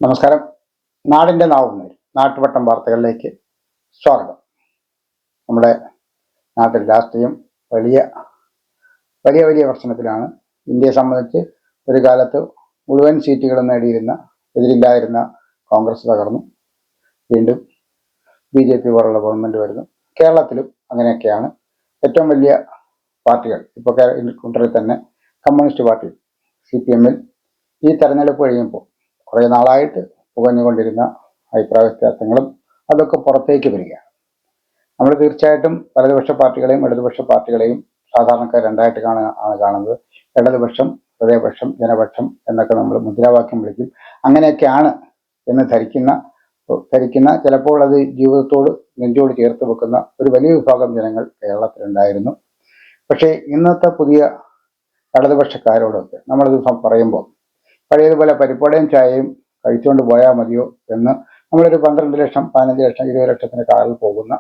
നമസ്കാരം. നാടിൻ്റെ നാവുന്നേർ നാട്ടുവട്ടം വാർത്തകളിലേക്ക് സ്വാഗതം. നമ്മുടെ നാട്ടിൽ രാഷ്ട്രീയം വലിയ വലിയ വലിയ പ്രശ്നത്തിലാണ്. ഇന്ത്യയെ സംബന്ധിച്ച് ഒരു കാലത്ത് മുഴുവൻ സീറ്റുകളും നേടിയിരുന്ന എതിരില്ലായിരുന്ന കോൺഗ്രസ് തകർന്നു. വീണ്ടും BJP പോലുള്ള ഗവൺമെൻറ് വരുന്നു. കേരളത്തിലും അങ്ങനെയൊക്കെയാണ്. ഏറ്റവും വലിയ പാർട്ടികൾ ഇപ്പോൾ കുണ്ടറിൽ തന്നെ കമ്മ്യൂണിസ്റ്റ് പാർട്ടി CPM-ൽ ഈ തെരഞ്ഞെടുപ്പ് കഴിയുമ്പോൾ കുറേ നാളായിട്ട് പുകഞ്ഞുകൊണ്ടിരുന്ന അഭിപ്രായ വ്യത്യാസങ്ങളും അതൊക്കെ പുറത്തേക്ക് വരികയാണ്. നമ്മൾ തീർച്ചയായിട്ടും വലതുപക്ഷ പാർട്ടികളെയും ഇടതുപക്ഷ പാർട്ടികളെയും സാധാരണക്കാർ രണ്ടായിട്ട് കാണുന്നത്. ഇടതുപക്ഷം, ഹൃദയപക്ഷം, ജനപക്ഷം എന്നൊക്കെ നമ്മൾ മുദ്രാവാക്യം വിളിക്കും. അങ്ങനെയൊക്കെയാണ് എന്ന് ധരിക്കുന്ന ചിലപ്പോൾ അത് ജീവിതത്തോട് നെഞ്ചോട് ചേർത്ത് വെക്കുന്ന ഒരു വലിയ വിഭാഗം ജനങ്ങൾ കേരളത്തിലുണ്ടായിരുന്നു. പക്ഷേ ഇന്നത്തെ പുതിയ ഇടതുപക്ഷക്കാരോടൊക്കെ നമ്മളിത് പറയുമ്പോൾ പഴയതുപോലെ പരിപ്പടയും ചായയും കഴിച്ചുകൊണ്ട് പോയാൽ മതിയോ എന്ന് നമ്മളൊരു 12 ലക്ഷം, 15 ലക്ഷം, 20 ലക്ഷത്തിന് കാറിൽ പോകുന്ന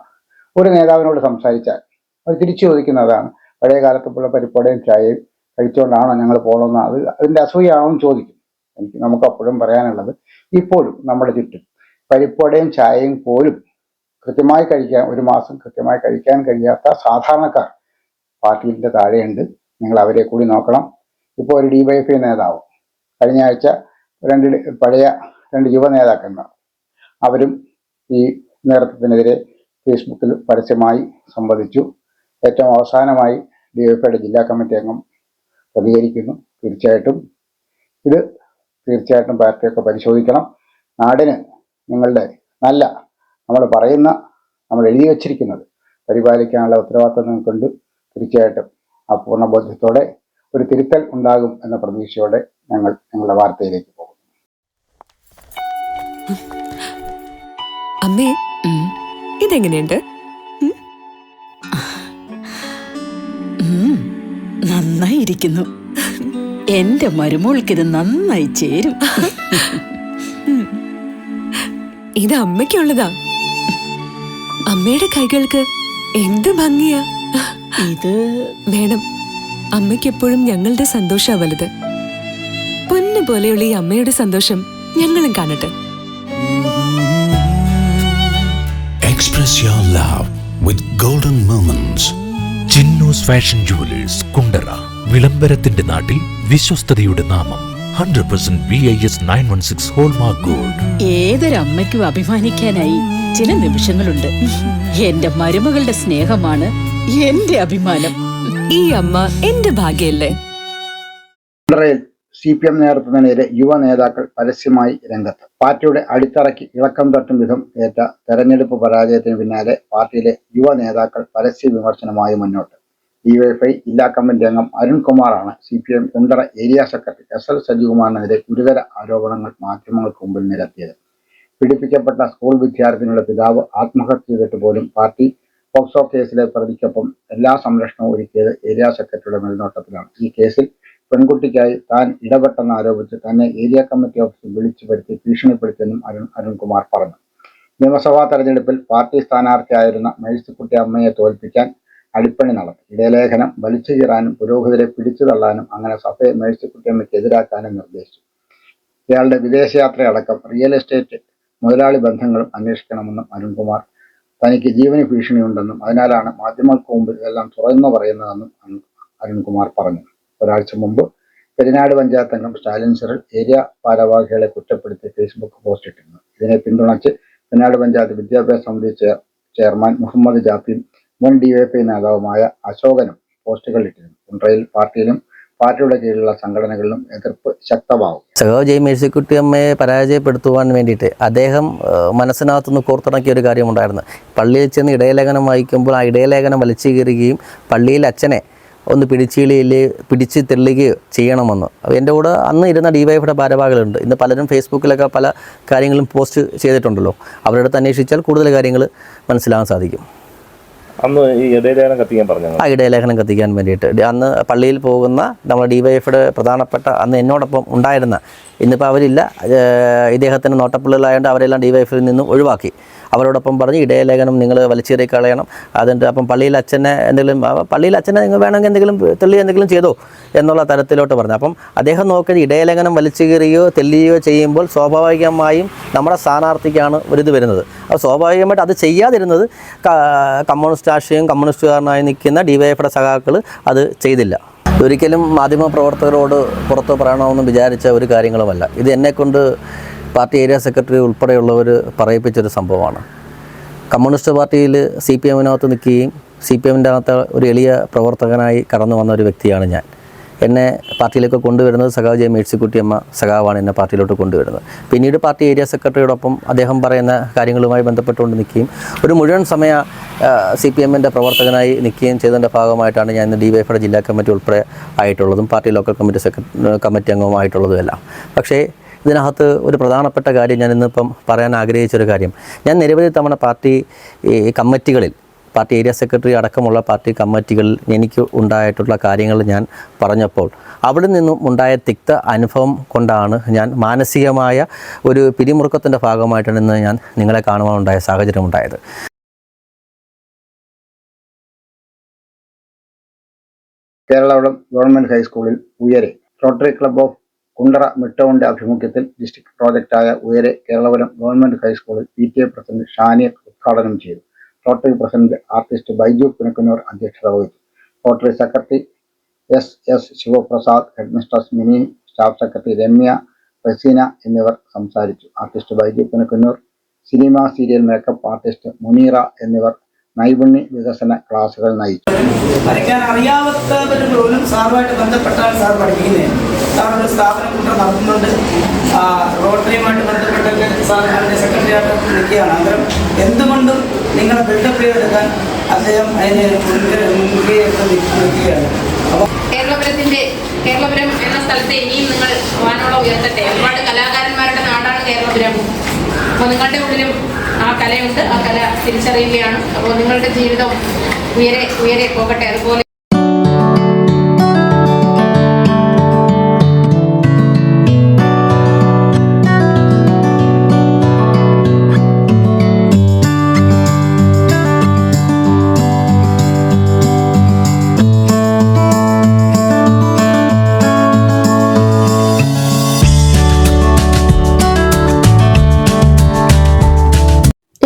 ഒരു നേതാവിനോട് സംസാരിച്ചാൽ അത് തിരിച്ചു ചോദിക്കുന്നതാണ്, പഴയ കാലത്തുള്ള പരിപ്പടയും ചായയും കഴിച്ചുകൊണ്ടാണോ ഞങ്ങൾ പോകണമെന്ന്, അതിൻ്റെ അസൂയാണോ എന്ന് ചോദിക്കും. നമുക്ക് അപ്പോഴും പറയാനുള്ളത്, ഇപ്പോഴും നമ്മുടെ ചുറ്റും പരിപ്പടയും ചായയും പോലും കൃത്യമായി കഴിക്കാൻ, ഒരു മാസം കൃത്യമായി കഴിക്കാൻ കഴിയാത്ത സാധാരണക്കാർ പാർട്ടിയുടെ താഴെയുണ്ട്. നിങ്ങൾ അവരെ കൂടി നോക്കണം. ഇപ്പോൾ ഒരു DYFI നേതാവ് കഴിഞ്ഞ ആഴ്ച പഴയ രണ്ട് യുവ നേതാക്കന്മാർ അവരും ഈ നേതൃത്വത്തിനെതിരെ ഫേസ്ബുക്കിൽ പരസ്യമായി സംവദിച്ചു. ഏറ്റവും അവസാനമായി DYFIയുടെ ജില്ലാ കമ്മിറ്റി അംഗം പ്രതികരിക്കുന്നു. തീർച്ചയായിട്ടും പാർട്ടിയൊക്കെ പരിശോധിക്കണം. നാടിന് നിങ്ങളുടെ നമ്മൾ എഴുതി വച്ചിരിക്കുന്നത് പരിപാലിക്കാനുള്ള ഉത്തരവാദിത്വം നിങ്ങൾക്കുണ്ട്. തീർച്ചയായിട്ടും ആ പൂർണ്ണ ബോധ്യത്തോടെ ഒരു തിരുത്തൽ ഉണ്ടാകും എന്ന പ്രതീക്ഷയോടെ ഞങ്ങളുടെ വാർത്തയിലേക്ക് പോകും. അമ്മേ, ഇതെങ്ങനെയുണ്ട്? നന്നായിരിക്കുന്നു. എന്റെ മരുമോൾക്കിത് നന്നായി ചേരും. ഇത് അമ്മയ്ക്കുള്ളതാ. അമ്മയുടെ കൈകൾക്ക് എന്ത് ഭംഗിയാ. ഇത് വേണം. അമ്മയ്ക്ക് എപ്പോഴും ഞങ്ങളുടെ സന്തോഷാ വലുത്. പൊന്നു പോലെയുള്ള ഈ അമ്മയുടെ സന്തോഷം ഞങ്ങളും കാണട്ടെ. Express your love with golden moments. Chinnus fashion jewellers, Kundara. വിളംബരത്തിന്റെ നാട്ടിൽ വിശ്വസ്തയുടെ നാമം. 100% BIS 916 ഹോൾമാർക്ക് ഗോൾഡ്. ഏതൊരമ്മയ്ക്കും അഭിമാനിക്കാനായി ചില നിമിഷങ്ങളുണ്ട്. എന്റെ മരുമകളുടെ സ്നേഹമാണ് എന്റെ അഭിമാനം. ഈ അമ്മ എന്റെ ഭാഗ്യല്ലേ. കുണ്ടറയിൽ CPM നേതൃത്വത്തിനെതിരെ യുവ നേതാക്കൾ പരസ്യമായി രംഗത്ത്. പാർട്ടിയുടെ അടിത്തറയ്ക്ക് ഇളക്കം തട്ടും വിധം ഏറ്റ തെരഞ്ഞെടുപ്പ് പരാജയത്തിന് പിന്നാലെ പാർട്ടിയിലെ യുവ നേതാക്കൾ പരസ്യ വിമർശനമായി മുന്നോട്ട്. DYFI ജില്ലാ കമ്മിറ്റി അംഗം അരുൺകുമാറാണ് CPM Kundara area secretary SL സജികുമാറിനെതിരെ ഗുരുതര ആരോപണങ്ങൾ മാധ്യമങ്ങൾക്ക് മുമ്പിൽ നിരത്തിയത്. പീഡിപ്പിക്കപ്പെട്ട സ്കൂൾ വിദ്യാർത്ഥിനിയുടെ പിതാവ് ആത്മഹത്യ ചെയ്തിട്ട് പോലും പാർട്ടി പോക്സോ കേസിലെ പ്രതിക്കൊപ്പം എല്ലാ സംരക്ഷണവും ഒരുക്കിയത് ഏരിയ സെക്രട്ടറിയുടെ മേൽനോട്ടത്തിലാണ്. ഈ കേസിൽ പെൺകുട്ടിക്കായി താൻ ഇടപെട്ടെന്ന് ആരോപിച്ച് തന്നെ ഏരിയ കമ്മിറ്റി ഓഫീസിൽ വിളിച്ചു വരുത്തി ഭീഷണിപ്പെടുത്തിയെന്നും അരുൺകുമാർ പറഞ്ഞു. നിയമസഭാ തെരഞ്ഞെടുപ്പിൽ പാർട്ടി സ്ഥാനാർത്ഥിയായിരുന്ന മേഴ്സിക്കുട്ടി അമ്മയെ തോൽപ്പിക്കാൻ അടിപ്പണി നടത്തി. ഇടയലേഖനം വലിച്ചു കീറാനും പുരോഹിതരെ പിടിച്ചു തള്ളാനും അങ്ങനെ സഭയെ മേഴ്സിക്കുട്ടി അമ്മയ്ക്ക് എതിരാക്കാനും നിർദ്ദേശിച്ചു. ഇയാളുടെ വിദേശയാത്രയടക്കം റിയൽ എസ്റ്റേറ്റ് മുതലാളി ബന്ധങ്ങളും അന്വേഷിക്കണമെന്നും അരുൺകുമാർ, തനിക്ക് ജീവന് ഭീഷണിയുണ്ടെന്നും അതിനാലാണ് മാധ്യമങ്ങൾക്ക് മുമ്പിൽ ഇതെല്ലാം തുറന്നു പറയുന്നതെന്നും അരുൺകുമാർ പറഞ്ഞു. ഒരാഴ്ച മുമ്പ് പെരിനാട് പഞ്ചായത്ത് അംഗം സ്റ്റാലിൻ സിറിൽ ഏരിയ ഭാരവാഹികളെ കുറ്റപ്പെടുത്തി ഫേസ്ബുക്ക് പോസ്റ്റ് ഇട്ടിരുന്നു. ഇതിനെ പിന്തുണച്ച് പെരിനാട് പഞ്ചായത്ത് വിദ്യാഭ്യാസ സമിതി ചെയർമാൻ മുഹമ്മദ് ജാഫിയും മുൻ DYFI നേതാവുമായ അശോകനും പോസ്റ്റുകൾ ഇട്ടിരുന്നു. കുണ്ടറയിൽ പാർട്ടിയിലും പാർട്ടിയുടെ കീഴിലുള്ള സംഘടനകളിലും എതിർപ്പ് ശക്തമാവും. ജെ മേഴ്സിക്കുട്ടി അമ്മയെ പരാജയപ്പെടുത്തുവാൻ വേണ്ടിയിട്ട് അദ്ദേഹം മനസ്സിനകത്തുനിന്ന് കോർത്തിണക്കിയ ഒരു കാര്യമുണ്ടായിരുന്നു. പള്ളിയിൽ ചെന്ന് ഇടയലേഖനം വായിക്കുമ്പോൾ ആ ഇടയലേഖനം വലിച്ചു കീറുകയും പള്ളിയിൽ അച്ഛനെ ഒന്ന് പിടിച്ച് തെള്ളുകയോ ചെയ്യണമെന്ന്. എൻ്റെ കൂടെ അന്ന് ഇരുന്ന DYFIയുടെ ഭാരവാഹികളുണ്ട്. ഇന്ന് പലരും ഫേസ്ബുക്കിലൊക്കെ പല കാര്യങ്ങളും പോസ്റ്റ് ചെയ്തിട്ടുണ്ടല്ലോ. അവരുടെ അടുത്ത് അന്വേഷിച്ചാൽ കൂടുതൽ കാര്യങ്ങൾ മനസ്സിലാകാൻ സാധിക്കും. അന്ന് ഈ ഇടയലേഖനം കത്തിക്കാൻ പറഞ്ഞു. ആ ഇടയലേഖനം കത്തിക്കാൻ വേണ്ടിയിട്ട് അന്ന് പള്ളിയിൽ പോകുന്ന നമ്മുടെ DYFIയുടെ പ്രധാനപ്പെട്ട അന്ന് എന്നോടൊപ്പം ഉണ്ടായിരുന്ന, ഇന്നിപ്പോൾ അവരില്ല, ഇദ്ദേഹത്തിന് നോട്ടപ്പുള്ളികളായതുകൊണ്ട് അവരെല്ലാം DYFIയിൽ നിന്നും ഒഴിവാക്കി. അവരോടൊപ്പം പറഞ്ഞ് ഇടയലേഖനം നിങ്ങൾ വലിച്ചേറി കളയണം. അതിൻ്റെ അപ്പം പള്ളിയിൽ അച്ഛനെ നിങ്ങൾ വേണമെങ്കിൽ എന്തെങ്കിലും എന്തെങ്കിലും ചെയ്തോ എന്നുള്ള തരത്തിലോട്ട് പറഞ്ഞു. അപ്പം അദ്ദേഹം നോക്കിയത് ഇടയലേഖനം വലിച്ചേറിയോ തെല്ലുകയോ ചെയ്യുമ്പോൾ സ്വാഭാവികമായും നമ്മുടെ സ്ഥാനാർത്ഥിക്കാണ് ഒരിത് വരുന്നത്. അപ്പോൾ സ്വാഭാവികമായിട്ട് അത് ചെയ്യാതിരുന്നത് കമ്മ്യൂണിസ്റ്റ് രാഷ്ട്രീയം കമ്മ്യൂണിസ്റ്റുകാരനായി നിൽക്കുന്ന ഡിവൈഎഫിയുടെ സഖാക്കൾ അത് ചെയ്തില്ല. ഒരിക്കലും മാധ്യമപ്രവർത്തകരോട് പുറത്ത് പറയണമെന്ന് വിചാരിച്ച ഒരു കാര്യങ്ങളുമല്ല. ഇത് എന്നെക്കൊണ്ട് പാർട്ടി ഏരിയ സെക്രട്ടറി ഉൾപ്പെടെയുള്ളവർ പറയിപ്പിച്ചൊരു സംഭവമാണ്. കമ്മ്യൂണിസ്റ്റ് പാർട്ടിയിൽ CPM-നകത്ത് നിൽക്കുകയും CPM-ൻ്റെ അകത്ത് ഒരു എളിയ പ്രവർത്തകനായി കടന്നു വന്ന ഒരു വ്യക്തിയാണ് ഞാൻ. എന്നെ പാർട്ടിയിലേക്ക് കൊണ്ടുവരുന്നത് സഖാവ് ജെ മേഴ്സിക്കുട്ടിയമ്മ സഖാവാണ് എന്നെ പാർട്ടിയിലോട്ട് കൊണ്ടുവരുന്നത്. പിന്നീട് പാർട്ടി ഏരിയ സെക്രട്ടറിയോടൊപ്പം അദ്ദേഹം പറയുന്ന കാര്യങ്ങളുമായി ബന്ധപ്പെട്ടുകൊണ്ട് നിൽക്കുകയും ഒരു മുഴുവൻ സമയ CPM-ൻ്റെ പ്രവർത്തകനായി നിൽക്കുകയും ചെയ്തതിൻ്റെ ഭാഗമായിട്ടാണ് ഞാൻ ഇന്ന് ഡിവൈഎഫിയുടെ ജില്ലാ കമ്മിറ്റി ഉൾപ്പെടെ ആയിട്ടുള്ളതും പാർട്ടി ലോക്കൽ കമ്മിറ്റി അംഗവുമായിട്ടുള്ളതും എല്ലാം. പക്ഷേ ഇതിനകത്ത് ഒരു പ്രധാനപ്പെട്ട കാര്യം ഞാൻ ഇന്നിപ്പം പറയാൻ ആഗ്രഹിച്ചൊരു കാര്യം, ഞാൻ നിരവധി തവണ പാർട്ടി കമ്മിറ്റികളിൽ പാർട്ടി ഏരിയ സെക്രട്ടറി അടക്കമുള്ള പാർട്ടി കമ്മിറ്റികളിൽ എനിക്ക് ഉണ്ടായിട്ടുള്ള കാര്യങ്ങൾ ഞാൻ പറഞ്ഞപ്പോൾ അവിടെ നിന്നും ഉണ്ടായ തിക്ത അനുഭവം കൊണ്ടാണ് ഞാൻ മാനസികമായ ഒരു പിരിമുറുക്കത്തിൻ്റെ ഭാഗമായിട്ടാണ് ഇന്ന് ഞാൻ നിങ്ങളെ കാണുവാനുണ്ടായ സാഹചര്യമുണ്ടായത്. കേരളവളം ഗവൺമെൻറ് ഹൈസ്കൂളിൽ ഉയരെ റോട്ടറി ക്ലബ് ഓഫ് കുണ്ടറ മിട്ടോണിൻ്റെ ആഭിമുഖ്യത്തിൽ ഡിസ്ട്രിക്ട് പ്രോജക്റ്റായ ഉയരെ കേരളവരം ഗവൺമെൻറ് ഹൈസ്കൂളിൽ PTA പ്രസിഡന്റ് ഷാനിയ ഉദ്ഘാടനം ചെയ്തു. Rotary president artist Baiju Punakkunnur അധ്യക്ഷത വഹിച്ചു. Rotary secretary SS Sivaprasad, headmistress Mini, staff secretary Ramya, Raseena എന്നിവർ സംസാരിച്ചു. Artist Baiju Punakkunnur, cinema serial makeup artist Muneera എന്നിവർ നൈപുണ്യ വികസന ക്ലാസുകൾ നയിച്ചു. വരയ്ക്കാൻ അറിയാത്തവർ പോലും സാറുമായിട്ട് ബന്ധപ്പെട്ടാണ് സാർ പഠിപ്പിക്കുന്നത്. സാർ ഒരു സ്ഥാപനം കൊണ്ട് നടത്തുന്നുണ്ട്. റോട്ടറിയുമായിട്ട് ബന്ധപ്പെട്ടൊക്കെ സാർ അതിൻ്റെ സെക്രട്ടറി ആയിട്ട് നിൽക്കുകയാണ്. അന്നേരം എന്തുകൊണ്ടും നിങ്ങളെ ബിൽഡപ്പ് ചെയ്തെടുക്കാൻ അദ്ദേഹം അതിന് മുൻകൈ എടുത്ത് നിൽക്കുകയാണ്. അപ്പോൾ കേരളപുരം എന്ന സ്ഥലത്തെ ഇനിയും നിങ്ങൾ വാനോളം ഉയർത്തട്ടെ. ഒരുപാട് കലാകാരന്മാരുടെ നാടാണ് കേരളപുരം. അപ്പോൾ നിങ്ങളുടെ ഉള്ളിലും ആ കലയുണ്ട്, ആ കല തിരിച്ചറിയുകയാണ്. അപ്പോൾ നിങ്ങളുടെ ജീവിതം ഉയരെ ഉയരെ പോകട്ടെ. അതുപോലെ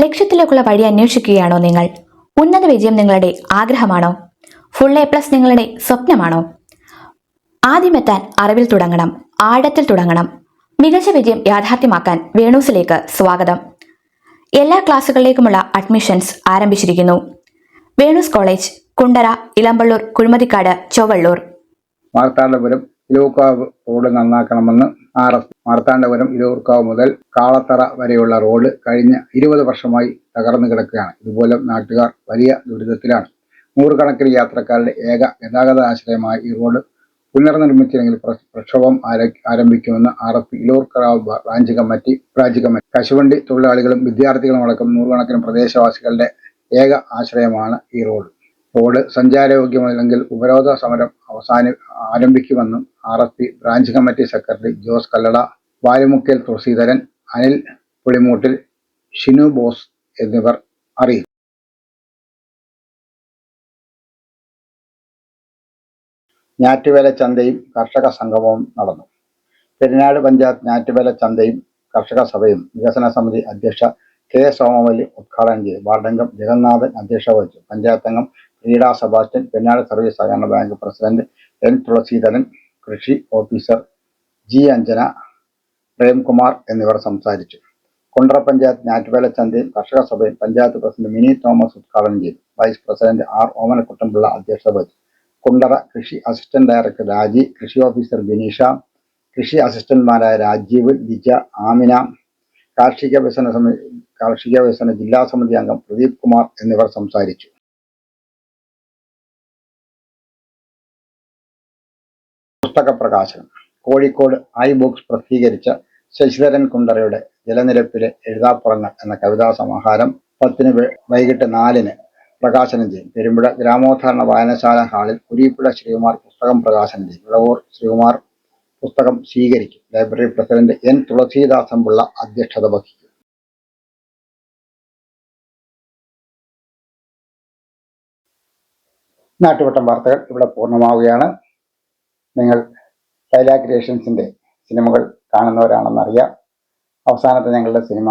ലക്ഷ്യത്തിലേക്കുള്ള വഴി അന്വേഷിക്കുകയാണോ നിങ്ങൾ? ഉന്നത വിജയം നിങ്ങളുടെ ആഗ്രഹമാണോ? ഫുൾ A+ നിങ്ങളുടെ സ്വപ്നമാണോ? ആദ്യമെത്താൻ അറിവിൽ തുടങ്ങണം, ആഴത്തിൽ തുടങ്ങണം. മികച്ച വിജയം യാഥാർത്ഥ്യമാക്കാൻ വേണൂസിലേക്ക് സ്വാഗതം. എല്ലാ ക്ലാസ്സുകളിലേക്കുമുള്ള അഡ്മിഷൻസ് ആരംഭിച്ചിരിക്കുന്നു. വേണൂസ് കോളേജ്, കുണ്ടറ, ഇളമ്പള്ളൂർ, കുഴിമതിക്കാട്, ചൊവ്വള്ളൂർ. മാർത്താണ്ഡപുരം ഇലൂർക്കാവ് റോഡ് നന്നാക്കണമെന്ന് RS. മാർത്താണ്ഡപുരം ഇലൂർക്കാവ് മുതൽ കാളത്തറ വരെയുള്ള റോഡ് കഴിഞ്ഞ 20 വർഷമായി തകർന്നു കിടക്കുകയാണ്. ഇതുപോലെ നാട്ടുകാർ വലിയ ദുരിതത്തിലാണ്. നൂറുകണക്കിന് യാത്രക്കാരുടെ ഏക ഗതാഗത ആശ്രയമായ ഈ റോഡ് പുനർനിർമ്മിച്ചില്ലെങ്കിൽ പ്രക്ഷോഭം ആരംഭിക്കുമെന്ന് RS ഇലൂർക്കാവ് ബ്രാഞ്ച് കമ്മിറ്റി. കശുവണ്ടി തൊഴിലാളികളും വിദ്യാർത്ഥികളും അടക്കം നൂറുകണക്കിന് പ്രദേശവാസികളുടെ ഏക ആശ്രയമാണ് ഈ റോഡ്. റോഡ് സഞ്ചാരയോഗ്യമല്ലെങ്കിൽ ഉപരോധ സമരം ആരംഭിക്കുമെന്നും RSP branch committee secretary Jose Kallada, Valumukkal Thulaseedharan, Anil Pulimoottil, Shinu Bose എന്നിവർ അറിയിച്ചു. ഞാറ്റുവേല ചന്തയും കർഷക സംഗമവും നടന്നു. പെരിനാട് പഞ്ചായത്ത് ഞാറ്റുവേല ചന്തയും കർഷക സഭയും വികസന സമിതി അധ്യക്ഷ K. സോമവല്ലി ഉദ്ഘാടനം ചെയ്തു. വാർഡംഗം ജഗന്നാഥൻ അധ്യക്ഷത വഹിച്ചു. പഞ്ചായത്ത് അംഗം റീഡ സെബാസ്റ്റ്യൻ, പെരിനാട് സർവീസ് സഹകരണ ബാങ്ക് പ്രസിഡന്റ് N. തുളസീധരൻ, കൃഷി ഓഫീസർ G. അഞ്ജന, പ്രേംകുമാർ എന്നിവർ സംസാരിച്ചു. കുണ്ടറ പഞ്ചായത്ത് ഞാറ്റുവേല ചന്തയും കർഷക സഭയും പഞ്ചായത്ത് പ്രസിഡന്റ് മിനി തോമസ് ഉദ്ഘാടനം ചെയ്തു. Vice president R. ഓമനക്കുട്ടൻപിള്ള അധ്യക്ഷത വഹിച്ചു. കുണ്ടറ കൃഷി അസിസ്റ്റന്റ് ഡയറക്ടർ രാജി, കൃഷി ഓഫീസർ ബിനീഷ, കൃഷി അസിസ്റ്റന്റ്മാരായ രാജീവ്, ലിജ, ആമിന, കാർഷിക വികസന ജില്ലാ സമിതി അംഗം പ്രദീപ് കുമാർ എന്നിവർ സംസാരിച്ചു. പുസ്തക പ്രകാശനം. കോഴിക്കോട് iBooks പ്രസിദ്ധീകരിച്ച ശശിധരൻ കുണ്ടറയുടെ ജലനിരപ്പിലെ എഴുതാപ്പുറങ്ങൾ എന്ന കവിതാ സമാഹാരം 10 വൈകിട്ട് 4 പ്രകാശനം ചെയ്യും. പെരുമ്പുഴ ഗ്രാമോദ്ധാരണ വായനശാല ഹാളിൽ കുരീപ്പുഴ ശ്രീകുമാർ പുസ്തകം പ്രകാശനം ചെയ്യും. വിളവൂർ ശ്രീകുമാർ പുസ്തകം സ്വീകരിക്കും. Library president N. Thulaseedasan Pillai അധ്യക്ഷത വഹിക്കും. നാട്ടുവട്ടം വാർത്തകൾ ഇവിടെ പൂർണ്ണമാവുകയാണ്. നിങ്ങൾ ലൈല ക്രിയേഷൻസിൻ്റെ സിനിമകൾ കാണുന്നവരാണെന്നറിയാം. അവസാനത്തെ ഞങ്ങളുടെ സിനിമ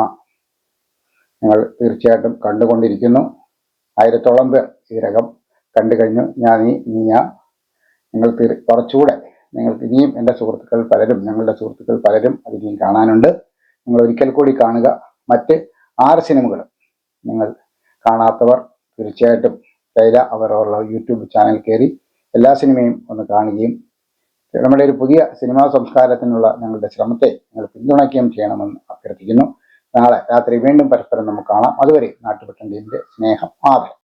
നിങ്ങൾ തീർച്ചയായിട്ടും കണ്ടുകൊണ്ടിരിക്കുന്നു. 1000-ഓളം പേർ ഇതിനകം കണ്ടു കഴിഞ്ഞു. നിങ്ങൾ കുറച്ചുകൂടെ നിങ്ങൾക്ക് ഇനിയും എൻ്റെ സുഹൃത്തുക്കൾ പലരും, ഞങ്ങളുടെ സുഹൃത്തുക്കൾ പലരും അതിനെയും കാണാനുണ്ട്. നിങ്ങൾ ഒരിക്കൽ കൂടി കാണുക. മറ്റ് 6 സിനിമകളും നിങ്ങൾ കാണാത്തവർ തീർച്ചയായിട്ടും ലൈല അവരുടെ യൂട്യൂബ് ചാനൽ കയറി എല്ലാ സിനിമയും ഒന്ന് കാണുകയും നമ്മുടെ ഒരു പുതിയ സിനിമാ സംസ്കാരത്തിനുള്ള ഞങ്ങളുടെ ശ്രമത്തെ നിങ്ങൾ പിന്തുണയ്ക്കുകയും ചെയ്യണമെന്ന് അഭ്യർത്ഥിക്കുന്നു. നാളെ രാത്രി വീണ്ടും പരസ്പരം നമുക്ക് കാണാം. അതുവരെ നാട്ടുപട്ടൻ്റെ സ്നേഹം ആദരം.